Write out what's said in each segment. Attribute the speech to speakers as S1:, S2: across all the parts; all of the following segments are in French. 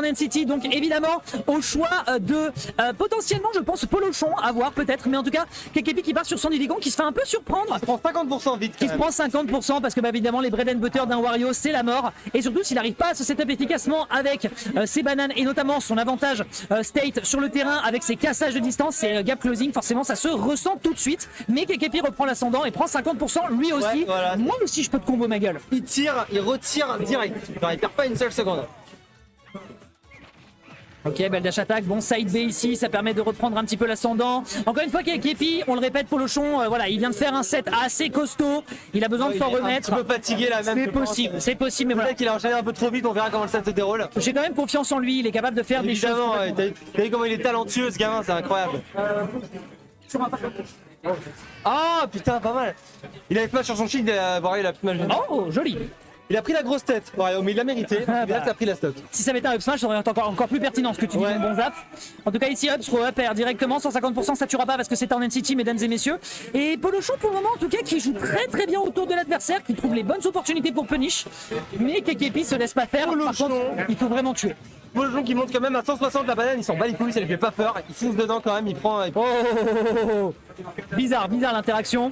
S1: Down City, donc évidemment au choix de potentiellement je pense Polochon à voir peut-être, mais en tout cas Kekepi qui part sur son Illigan qui se fait un peu surprendre.
S2: Il prend 50% vite.
S1: Qui se prend 50% parce que bah, évidemment les bread and butter d'un Wario c'est la mort, et surtout s'il n'arrive pas à se setup efficacement avec ses bananes et notamment son avantage state sur le terrain avec ses cassages de distance, ses gap closing, forcément ça se ressent tout de suite, mais Kekepi reprend l'ascendant et prend 50% lui aussi.
S2: Ouais, voilà.
S1: Moi aussi je peux te combo ma gueule.
S2: Il tire, il retire direct. Genre, il perd pas une seule seconde.
S1: Ok, belle dash attack, bon side B ici, ça permet de reprendre un petit peu l'ascendant. Encore une fois Kekepi, on le répète, Polochon, voilà, il vient de faire un set assez costaud, il a besoin de s'en remettre.
S2: Il est un petit peu fatigué là même.
S1: C'est possible, mais voilà.
S2: Peut-être qu'il a enchaîné un peu trop vite, on verra comment le set se déroule.
S1: J'ai quand même confiance en lui, il est capable de faire des choses.
S2: Évidemment, t'as vu comment il est talentueux ce gamin, c'est incroyable. Ah putain, pas mal. Il avait pas sur son shield, Wario il a plus mal joué.
S1: Oh, joli.
S2: Il a pris la grosse tête, Wario, mais il l'a mérité.
S1: Ah,
S2: Et là,
S1: bah.
S2: ça a pris la stock.
S1: Si ça avait été un up smash, ça aurait été encore plus pertinent ce que tu dis,
S2: Ouais.
S1: mon bon zap. En tout cas, ici, up, throw up, air directement, 150%, ça tuera pas parce que c'est Town City, mesdames et messieurs. Et Polochon, pour le moment, en tout cas, qui joue très bien autour de l'adversaire, qui trouve les bonnes opportunités pour punish. Mais Kekepi se laisse pas faire. Par contre, il faut vraiment tuer.
S2: Polochon qui monte quand même à 160 la banane, il s'en bat les couilles, ça lui fait pas peur. Il fonce dedans quand même, il prend.
S1: Oh, bizarre l'interaction.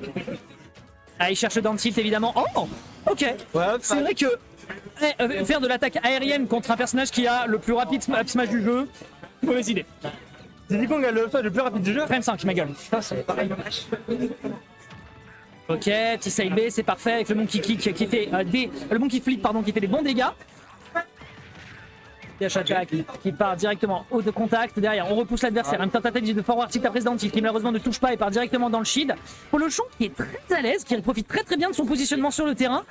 S1: Ah, il cherche dans le tilt évidemment. Oh, ok.
S2: Ouais,
S1: C'est vrai que faire de l'attaque aérienne contre un personnage qui a le plus rapide up smash du jeu, mauvaise idée.
S2: C'est dit qu'on a le plus rapide du jeu.
S1: Frame 5, ma gueule.
S2: Putain, c'est pareil.
S1: Ok, petit side B, c'est parfait avec le monkey kick qui fait le monkey flip pardon, qui fait des bons dégâts. Dash attack qui part directement haut de contact. Derrière, on repousse l'adversaire. Un tentative de forward tilt après down tilt qui malheureusement ne touche pas et part directement dans le shield. Polochon qui est très à l'aise, qui profite très bien de son positionnement sur le terrain.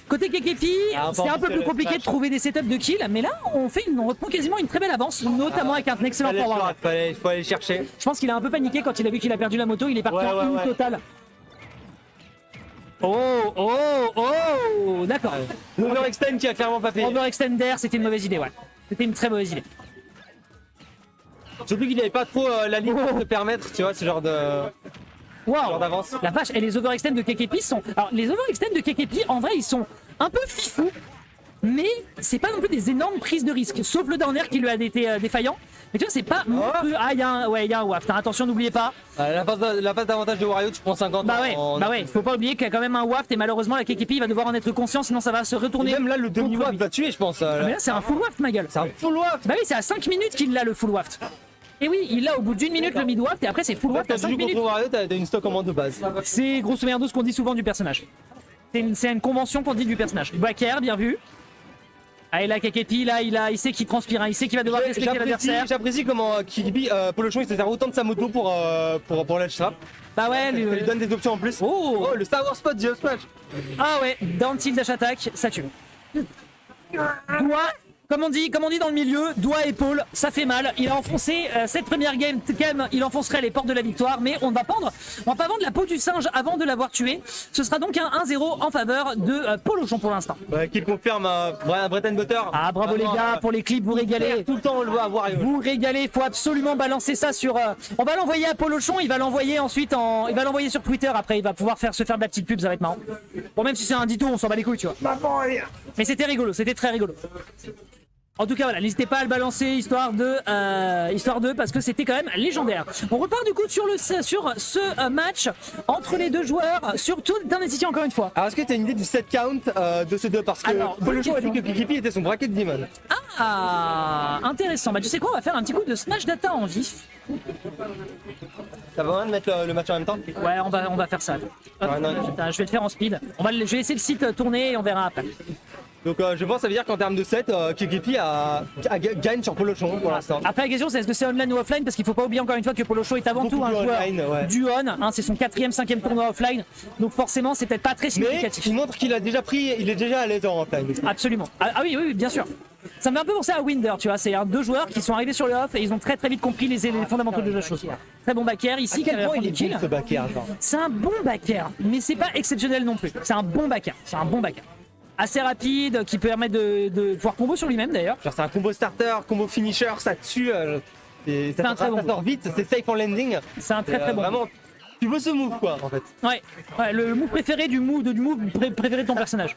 S1: Côté Kekepi, c'est un peu plus compliqué de trouver des setups de kill, mais là on reprend quasiment une très belle avance, notamment avec un excellent forward.
S2: Il faut aller chercher.
S1: Je pense qu'il a un peu paniqué quand il a vu qu'il a perdu la moto. Il est parti en une totale. Oh, d'accord.
S2: L'overextend qui a clairement pas payé.
S1: Overextender, c'était une mauvaise idée, ouais. C'était une très mauvaise idée.
S2: Surtout qu'il n'avait pas trop la ligne pour se permettre, tu vois, ce genre de.
S1: Waouh,
S2: d'avance.
S1: la vache, et les overextends de Kekepi sont. Alors, les overextends de Kekepi, en vrai, ils sont un peu fifous, mais c'est pas non plus des énormes prises de risque, sauf le down air qui lui a été défaillant. Mais tu vois, c'est pas non plus. Ah, il y a un waft. Attention, n'oubliez pas.
S2: La passe d'avantage de Wario, tu prends 50.
S1: Bah ouais, faut pas oublier qu'il y a quand même un waft, et malheureusement, la Kekepi va devoir en être conscient, sinon ça va se retourner.
S2: Et même là, le demi-waft
S1: contre
S2: va tuer, je pense.
S1: lui. Mais là, c'est un full waft, ma gueule.
S2: C'est un full waft.
S1: Bah oui, c'est à 5 minutes qu'il l'a le full waft. Et oui, il l'a au bout d'une minute le mid waft, et après c'est full waft à
S2: Quand tu
S1: 5
S2: joues
S1: minutes.
S2: contre Wario, t'as une stock en moins de base.
S1: C'est grosso merdo ce qu'on dit souvent du personnage. C'est une convention qu'on dit du personnage. Backer, bien vu. Ah, et là, Kekepi, là, il sait qu'il transpire, hein. Il sait qu'il va devoir respecter l'adversaire.
S2: J'apprécie comment Kekepi, Polochon, il se sert autant de sa moto pour l'edge trap.
S1: Bah ouais,
S2: Ça lui donne des options en plus.
S1: Oh,
S2: Le Star Wars spot du up smash.
S1: ah ouais, down tilt dash attack, ça tue. Doigt, comme on dit dans le milieu, doigt épaule, ça fait mal. Il a enfoncé cette première game, il enfoncerait les portes de la victoire, mais on va pas vendre la peau du singe avant de l'avoir tué. Ce sera donc un 1-0 en faveur de Polochon pour l'instant.
S2: Ouais, qui confirme un bread and butter.
S1: Ah bravo les gars, pour les clips, vous régalez.
S2: Tout le temps on le voit à Wario.
S1: Vous régalez, il faut absolument balancer ça sur. On va l'envoyer à Polochon, il va l'envoyer ensuite il va l'envoyer sur Twitter après, il va pouvoir se faire de la petite pub, ça va être marrant. Bon, même si c'est un dito, on s'en bat les couilles, tu vois. Mais c'était rigolo, c'était très rigolo. En tout cas, voilà, n'hésitez pas à le balancer histoire de parce que c'était quand même légendaire. On repart du coup sur ce match entre les deux joueurs, surtout Down City encore une fois.
S2: Alors est-ce que tu as une idée du set count de ces deux? Parce que
S1: Alors,
S2: Polochon a dit
S1: bonne
S2: que Kekepi était son bracket demon.
S1: Ah, intéressant. Bah tu sais quoi, on va faire un petit coup de smash data en vif.
S2: Ça va rien de mettre le match en même temps?
S1: Ouais, on va faire ça. Hop,
S2: Ouais, non.
S1: putain, je vais le faire en speed. Je vais laisser le site tourner et on verra après.
S2: Donc je pense que ça veut dire qu'en termes de set, Kekepi gagne sur Polochon pour l'instant.
S1: Après la question c'est est-ce que c'est online ou offline, parce qu'il faut pas oublier encore une fois que Polochon est avant
S2: Beaucoup
S1: tout un
S2: plus
S1: joueur
S2: online, ouais.
S1: du on, hein, c'est son 4e, 5e tournoi offline, donc forcément c'est peut-être pas très
S2: Mais
S1: significatif.
S2: il montre qu'il a déjà pris, il est déjà à l'aise en offline.
S1: Absolument. Ah oui, bien sûr. Ça me fait un peu penser à Winder, tu vois, c'est deux joueurs qui sont arrivés sur le off et ils ont très vite compris les fondamentaux de la chose. Très bon backer ici.
S2: À quel point il est
S1: kill.
S2: bon ce backer, genre.
S1: C'est un bon backer, mais c'est pas exceptionnel non plus. C'est un bon backer, assez rapide, qui permet de pouvoir combo sur lui-même d'ailleurs.
S2: Genre c'est un combo starter, combo finisher, ça tue.
S1: un très bon
S2: ça sort vite, c'est safe en landing.
S1: C'est un très bon.
S2: Vraiment, tu veux ce move quoi en fait.
S1: Ouais, le move préféré préféré de ton personnage.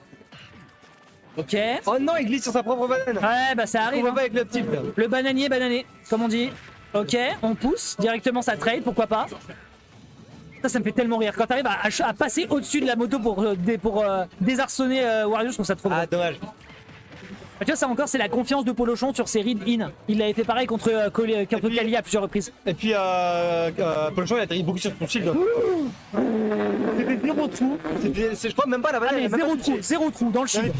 S1: Ok.
S2: Oh non, il glisse sur sa propre banane.
S1: Ouais, bah ça
S2: On
S1: arrive.
S2: voit
S1: Hein.
S2: pas avec le petit.
S1: Le bananier, banané, comme on dit. Ok, on pousse directement sa trade, pourquoi pas. Ça me fait tellement rire. Quand t'arrives à passer au-dessus de la moto pour désarçonner Wario, je trouve ça trop drôle.
S2: Ah, dommage.
S1: Tu vois, ça encore, c'est la confiance de Polochon sur ses read-in. Il avait fait pareil contre Kali à plusieurs reprises.
S2: Et puis, Polochon, il a atterri beaucoup sur son shield. C'était zéro trou. Je crois même pas la banane.
S1: Ah, mais
S2: elle a même pas touché.
S1: zéro trou dans le shield.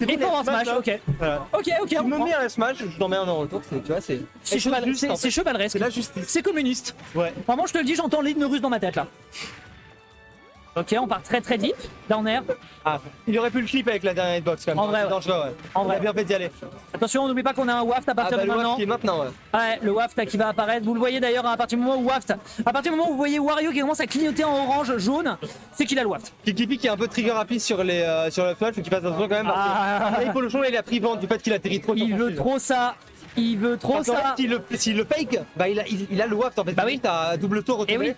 S1: Et pour un smash, ok.
S2: Voilà.
S1: Ok,
S2: Tu
S1: on
S2: me
S1: prend.
S2: mets à la smash, je t'en mets un en retour. Tu vois, c'est.
S1: C'est chevaleresque.
S2: C'est la justice.
S1: C'est communiste.
S2: Ouais.
S1: Vraiment, je te le dis, j'entends l'hymne russe dans ma tête là. Ok, on part très deep. Down air.
S2: Ah, il aurait pu le clip avec la dernière hitbox quand même.
S1: En vrai,
S2: C'est
S1: ouais.
S2: dangereux, ouais.
S1: En vrai.
S2: Il a bien fait d'y aller.
S1: Attention, n'oublie pas qu'on a un waft à
S2: Ah,
S1: partir
S2: bah,
S1: de
S2: le
S1: maintenant.
S2: qui est maintenant, ouais.
S1: Ouais, le waft là, qui va apparaître. Vous le voyez d'ailleurs à partir du moment où waft. À partir du moment où vous voyez Wario qui commence à clignoter en orange, jaune, c'est qu'il a le waft.
S2: Kikipi qui est un peu trigger rapide sur le flash, faut qu'il fasse attention quand même.
S1: Ah.
S2: Et Polochon, il a pris vent du fait qu'il atterrit trop.
S1: Il veut trop ça. Il veut trop
S2: Parce qu'en
S1: ça.
S2: fait, s'il le fake, bah il a le waft en fait.
S1: Bah oui.
S2: T'as double tour
S1: Et
S2: retourné.
S1: oui.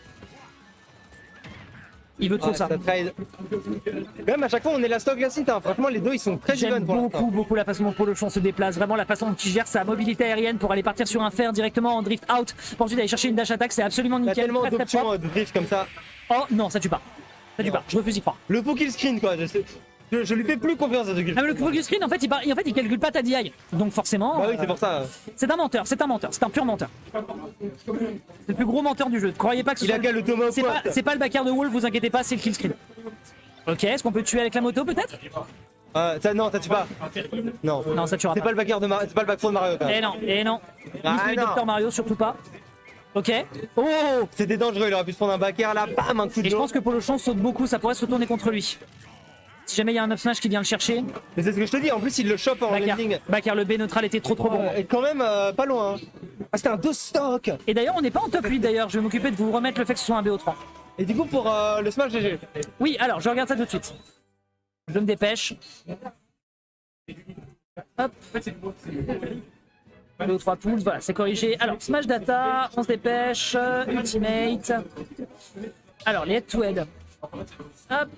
S1: Il veut trop
S2: Ah,
S1: ça.
S2: trade. Quand même, à chaque fois, on est la stock la site. Hein. Franchement, les deux ils sont très
S1: J'aime
S2: even pour l'instant.
S1: beaucoup la façon dont Polochon se déplace, vraiment la façon dont il gère sa mobilité aérienne pour aller partir sur un fer directement en drift out pour ensuite aller chercher une dash attack, c'est absolument
S2: Il y a
S1: nickel,
S2: tellement
S1: très
S2: d'options
S1: propre.
S2: de drift comme ça.
S1: Oh non, ça tue pas. Ça tue pas, je refuse d'y croire.
S2: Le full kill screen quoi. Je lui fais plus confiance à ce kill.
S1: Ah, mais le focus screen, en fait, il calcule pas ta DI. Donc forcément,
S2: Bah oui, c'est pour ça.
S1: c'est un menteur, c'est un pur menteur. C'est le plus gros menteur du jeu. Croyez pas que ce
S2: Il a
S1: soit...
S2: qu'à le tomahawk.
S1: C'est pas le backer de Wolf, vous inquiétez pas, c'est le kill screen. Ok, est-ce qu'on peut tuer avec la moto peut-être?
S2: Non, ça tue pas. Non.
S1: Non, ça tuera
S2: C'est
S1: pas.
S2: pas le backer de Mario, c'est pas le backthrow de Mario quand même.
S1: Et non.
S2: Ah,
S1: Ni celui de
S2: non.
S1: Dr Mario, surtout pas. Ok. Oh.
S2: C'était dangereux, il aurait pu se prendre un backer là, bam, un coup de
S1: Et je
S2: dos.
S1: pense que Polochon saute beaucoup, ça pourrait se retourner contre lui. Si jamais il y a un up smash qui vient le chercher,
S2: Mais c'est ce que je te dis, en plus il le chope en landing.
S1: Backer le B neutral était trop bon.
S2: Et quand même pas loin. Ah, c'était un 2 stock.
S1: Et d'ailleurs, on n'est pas en top 8 d'ailleurs, je vais m'occuper de vous remettre le fait que ce soit un BO3.
S2: Et du coup pour le smash GG.
S1: Oui, alors je regarde ça tout de suite. Je me dépêche. Hop. 2 ou 3 poules, voilà, c'est corrigé. Alors, Smash Data, on se dépêche. Ultimate. Alors, les head-to-head. Hop.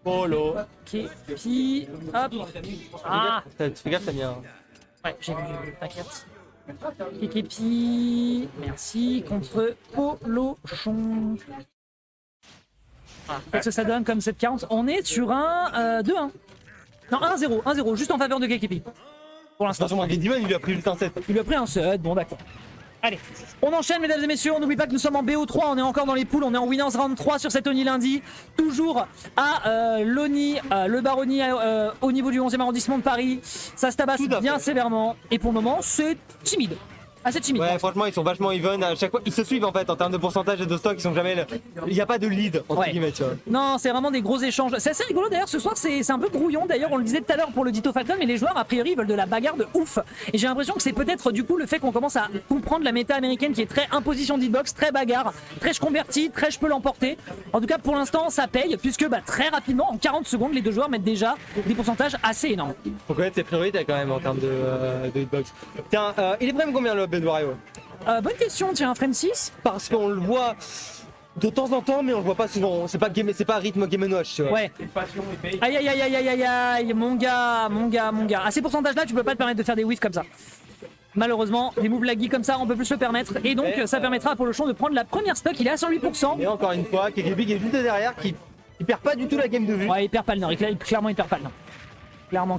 S2: Polo.
S1: Kepi. Hop. Ah.
S2: Fais gaffe, t'as mis un.
S1: Ouais, j'ai vu, t'inquiète. Kepi. Merci. Contre Polochon. Qu'est-ce que ça donne comme 7-40? On est sur un 2-1. Non, 1-0. 1-0, juste en faveur de Kepi. Pour l'instant.
S2: Attention, Demon il lui a pris juste un 7.
S1: Il lui a pris un set, bon d'accord. Allez, on enchaîne mesdames et messieurs, on n'oublie pas que nous sommes en BO3, on est encore dans les poules, on est en Winners Round 3 sur cet Oni lundi. Toujours à l'Oni, le Baroni au niveau du 11e arrondissement de Paris. Ça se tabasse bien sévèrement et pour le moment c'est timide. Assez timide.
S2: Ouais, franchement, ils sont vachement even. À chaque fois, ils se suivent en fait en termes de pourcentage et de stock. Ils sont jamais. Il n'y a pas de lead entre
S1: Ouais.
S2: guillemets, tu vois.
S1: Non, c'est vraiment des gros échanges. C'est assez rigolo d'ailleurs, ce soir c'est un peu brouillon. D'ailleurs, on le disait tout à l'heure pour le Ditto Falcon, mais les joueurs a priori veulent de la bagarre de ouf. Et j'ai l'impression que c'est peut-être du coup le fait qu'on commence à comprendre la méta américaine qui est très imposition d'hitbox, très bagarre, très je convertis, très je peux l'emporter. En tout cas, pour l'instant, ça paye puisque très rapidement, en 40 secondes, les deux joueurs mettent déjà des pourcentages assez énormes.
S2: Faut connaître ses priorités quand même en termes de hitbox. Tiens, il est prêt combien le update Wario?
S1: Bonne question, tiens, Francis.
S2: Parce qu'on le voit de temps en temps, mais on le voit pas souvent. C'est pas rythme Game & Watch, tu vois.
S1: Ouais. Aïe aïe aïe aïe aïe aïe aïe, mon gars. À ces pourcentages-là, tu peux pas te permettre de faire des whiffs comme ça. Malheureusement, des moves laggy comme ça, on peut plus se le permettre. Et donc, ça permettra à Polochon de prendre la première stock. Il est à 108%.
S2: Et encore une fois, Kekebi qui est juste derrière, qui perd pas du tout la game de vue.
S1: Ouais, il perd pas le nord. Clairement, il perd pas le nord.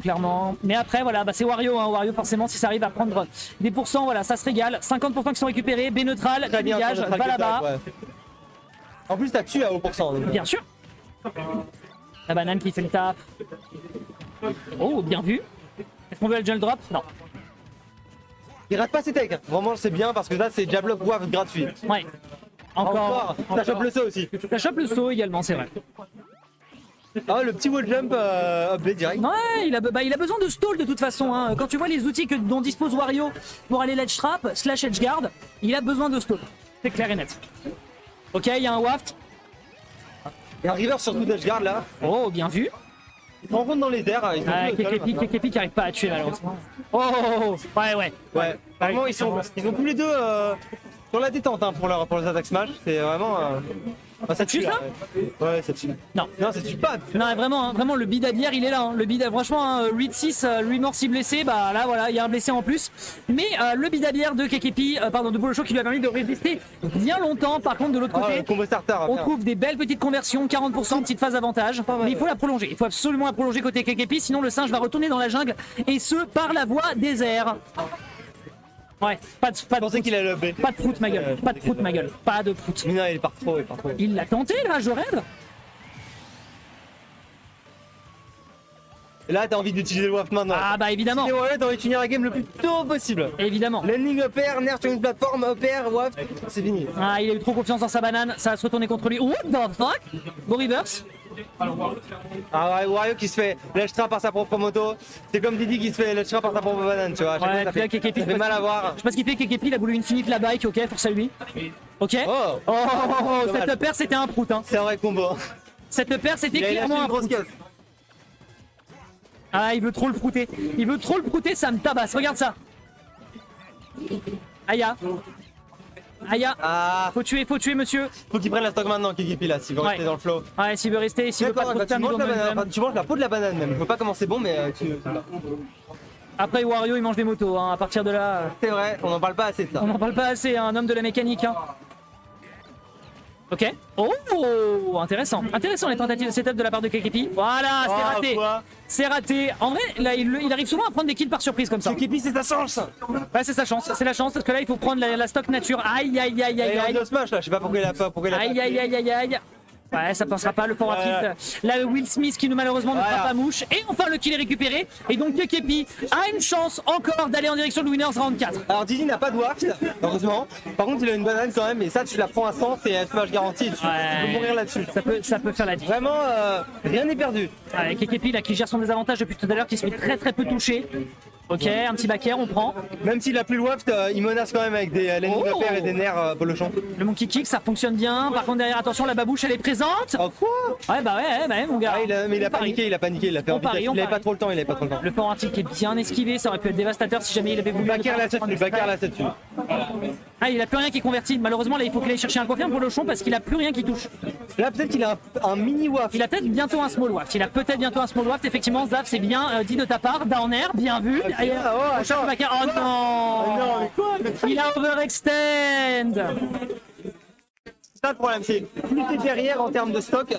S1: Clairement. Mais après, voilà, c'est Wario. Hein. Wario, forcément, si ça arrive à prendre des pourcents, voilà, ça se régale. 50% qui sont récupérés. B neutral,
S2: Très bien,
S1: dégage, va là-bas.
S2: ouais. En plus, t'as tué à haut pourcent. Donc.
S1: Bien sûr. La banane qui fait le tap. Oh, bien vu. Est-ce qu'on veut le gel drop? Non.
S2: Il rate pas ses techs. Vraiment, c'est bien parce que là, c'est Jablock Waft gratuit.
S1: Ouais. Encore.
S2: Ça chope le saut aussi.
S1: Ça chope le saut également, c'est vrai.
S2: Ah, le petit wall jump update direct.
S1: Ouais, il a besoin de stall de toute façon. Hein. Quand tu vois les outils dont dispose Wario pour aller ledge trap, slash edge guard, il a besoin de stall. C'est clair et net. Ok, il y a un waft.
S2: Il y a un river sur tout Dashguard là.
S1: Oh, bien vu.
S2: Ils se rencontrent dans les airs. Ils sont
S1: Kekepi qui arrive pas à tuer malheureusement. Oh, ouais.
S2: Ouais, vraiment, ils sont tous les deux sur la détente hein, pour leurs attaques smash. C'est vraiment. Ah, ça tue
S1: Tu
S2: là.
S1: ça
S2: Ouais, ça tue.
S1: Non.
S2: Non, ça tue pas.
S1: Non, vraiment, hein, vraiment, le bid à bière, il est là. Hein. Le bid, franchement, hein, 8-6, 8 morts, 6 blessés. Bah là, voilà, il y a un blessé en plus. Mais le bid à bière de Kekepi, pardon, de Polocho qui lui a permis de résister bien longtemps. Par contre, de l'autre côté,
S2: Combo starter. à
S1: on
S2: faire.
S1: trouve des belles petites conversions, 40% petite phase avantage. Mais il faut la prolonger. Il faut absolument la prolonger côté Kekepi, sinon le singe va retourner dans la jungle. Et ce, par la voie des airs. Ouais, pas de
S2: Je pensais qu'il allait le B.
S1: pas de prout, ma gueule. Pas de prout, ma gueule. Pas de prout.
S2: Mais non, il part trop, il part trop.
S1: Il l'a tenté, là, je rêve.
S2: Et là, t'as envie d'utiliser le waft maintenant.
S1: Ah bah évidemment,
S2: Et ouais, t'as envie de finir la game le plus tôt possible.
S1: évidemment.
S2: Landing opère, nerf sur une plateforme, opère, waft, c'est fini.
S1: Ah, il a eu trop confiance dans sa banane, ça va se retourner contre lui. What the fuck? Go reverse.
S2: Ah ouais, Wario qui se fait l'Elchtra par sa propre moto. C'est comme Didi qui se fait l'Elchtra par sa propre banane, tu vois. À chaque
S1: Ouais,
S2: fois,
S1: puis là, Kekepi,
S2: ça fait mal à voir.
S1: Je sais pas ce qu'il fait, Kekepi, il a voulu infinite la bike, ok, pour ça lui. Ok.
S2: Oh,
S1: Cette
S2: dommage.
S1: paire c'était un prout, hein.
S2: C'est un vrai combo.
S1: Cette paire c'était
S2: Il a lâché
S1: clairement
S2: une
S1: un
S2: grosse
S1: prout.
S2: caisse.
S1: Ah, il veut trop le prouter. Il veut trop le prouter, ça me tabasse. Regarde ça. Aya. Aya.
S2: Ah,
S1: Faut tuer, monsieur.
S2: faut qu'il prenne la stock maintenant, Kikipi là, s'il veut
S1: Ouais.
S2: rester dans le flow.
S1: Ouais, s'il veut rester, s'il veut pas
S2: D'accord,
S1: trop
S2: bah,
S1: de
S2: tu
S1: niveau
S2: manges la
S1: momentum.
S2: banane, tu manges la peau de la banane même. Je veux pas comment c'est bon, mais
S1: Après, Wario, il mange des motos. Hein. À partir de là,
S2: c'est vrai, on en parle pas assez de ça.
S1: on n'en parle pas assez. Un homme de la mécanique. Hein. Ok. Oh, intéressant. Intéressant les tentatives de setup de la part de Kekepi. Voilà, c'est
S2: Ah,
S1: raté.
S2: quoi.
S1: C'est raté. En vrai, là, il arrive souvent à prendre des kills par surprise comme ça.
S2: Kikipi, c'est sa chance.
S1: Ouais, c'est sa chance. C'est la chance parce que là, il faut prendre la stock nature. Aïe, aïe, aïe,
S2: Il
S1: aïe,
S2: est
S1: aïe.
S2: en smash là, je sais pas pourquoi il a pas. Pourquoi il a pas
S1: Aïe, aïe, aïe, aïe, aïe. Ouais, ça passera pas le forward
S2: Ouais.
S1: tilt. Là, Will Smith qui nous malheureusement ne
S2: Voilà.
S1: fera pas mouche. Et enfin, le kill est récupéré. Et donc, Kekepi a une chance encore d'aller en direction de Winners Round 4.
S2: Alors Didi n'a pas de waft, heureusement. Par contre, il a une banane quand même, et ça, tu la prends à 100, c'est smash garanti. Tu peux mourir là-dessus.
S1: Ça peut faire la différence.
S2: Vraiment, rien n'est perdu.
S1: Ouais, Kekepi là qui gère son désavantage depuis tout à l'heure, qui se fait très peu toucher. Ok, un petit back air, on prend.
S2: Même s'il a plus le waft, il menace quand même avec des landing
S1: Oh.
S2: opères et des nerfs polochons.
S1: Le monkey kick, ça fonctionne bien. Par contre, derrière, attention, la babouche, elle est présente.
S2: Oh quoi?
S1: Ouais, bah ouais, mon gars.
S2: Ah, mais il a paniqué, il a fait en
S1: On parie,
S2: vitesse.
S1: on
S2: Il avait
S1: parie.
S2: pas trop le temps, il avait pas trop le temps.
S1: Le forward tilt qui est bien esquivé, ça aurait pu être dévastateur si jamais il avait voulu.
S2: Backer là dessus, backer là dessus.
S1: Ah, il a plus rien qui est converti. Malheureusement, là, il faut qu'il aille chercher un confirme pour le chon parce qu'il a plus rien qui touche.
S2: Là, peut-être qu'il a un mini waft.
S1: Il a peut-être bientôt un small waft. Effectivement, Zaf, c'est bien dit de ta part. Down air, bien vu.
S2: Ah, oh,
S1: Cherche le back air. Oh non,
S2: Non, mais quoi?
S1: il a overextend.
S2: C'est ça le problème, c'est plus t'es derrière en termes de stock,